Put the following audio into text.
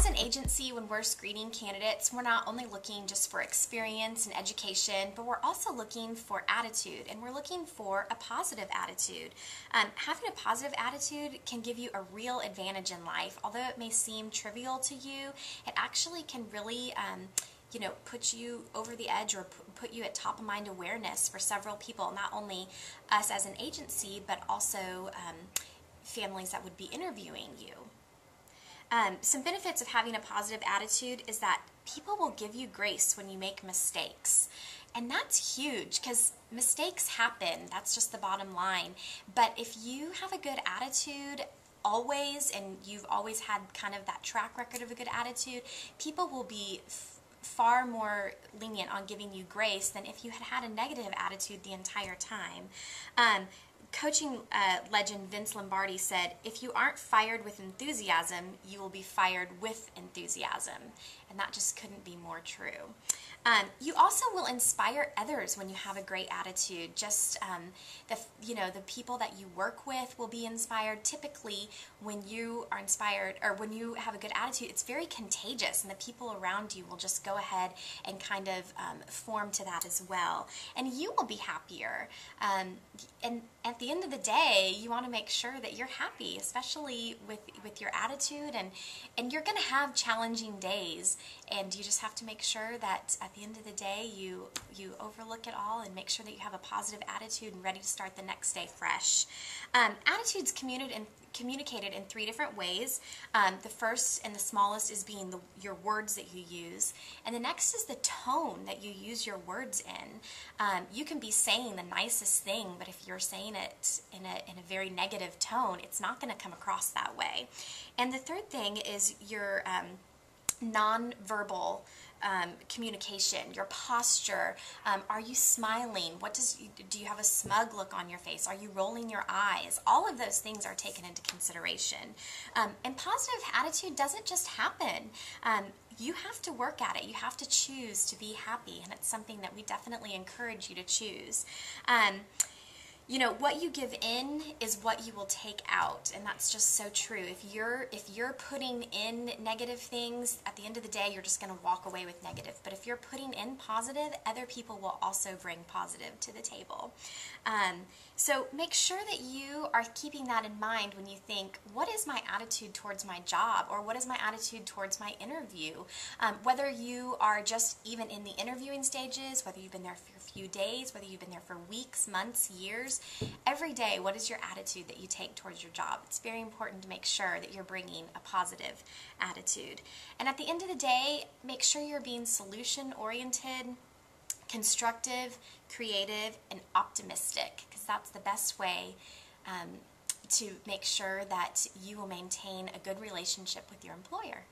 As an agency, when we're screening candidates, we're not only looking just for experience and education, but we're also looking for attitude, and we're looking for a positive attitude. Having a positive attitude can give you a real advantage in life. Although it may seem trivial to you, it actually can really put you over the edge or put you at top of mind awareness for several people, not only us as an agency, but also families that would be interviewing you. Some benefits of having a positive attitude is that people will give you grace when you make mistakes. And that's huge because mistakes happen. That's just the bottom line. But if you have a good attitude always, and you've always had kind of that track record of a good attitude, people will be far more lenient on giving you grace than if you had a negative attitude the entire time. Coaching legend Vince Lombardi said, "If you aren't fired with enthusiasm, you will be fired with enthusiasm." And that just couldn't be more true. You also will inspire others when you have a great attitude. Just the people that you work with will be inspired. Typically, when you are inspired or when you have a good attitude, it's very contagious, and the people around you will just go ahead and kind of form to that as well. And you will be happier. And at the end of the day, you want to make sure that you're happy, especially with your attitude. And you're going to have challenging days, and you just have to make sure that at the end of the day, you overlook it all and make sure that you have a positive attitude and ready to start the next day fresh. Attitudes communicated in 3 different ways. The first and the smallest is being your words that you use, and the next is the tone that you use your words in. You can be saying the nicest thing, but if you're saying it in a very negative tone, it's not going to come across that way. And the third thing is your non-verbal communication, your posture. Are you smiling? Do you have a smug look on your face? Are you rolling your eyes? All of those things are taken into consideration. And positive attitude doesn't just happen. You have to work at it. You have to choose to be happy, and it's something that we definitely encourage you to choose. What you give in is what you will take out, and that's just so true. If you're putting in negative things, at the end of the day, you're just going to walk away with negative. But if you're putting in positive, other people will also bring positive to the table. So make sure that you are keeping that in mind when you think, what is my attitude towards my job, or what is my attitude towards my interview? Whether you are just even in the interviewing stages, whether you've been there for a few days, whether you've been there for weeks, months, years, every day, what is your attitude that you take towards your job? It's very important to make sure that you're bringing a positive attitude. And at the end of the day, make sure you're being solution-oriented, constructive, creative, and optimistic, because that's the best way to make sure that you will maintain a good relationship with your employer.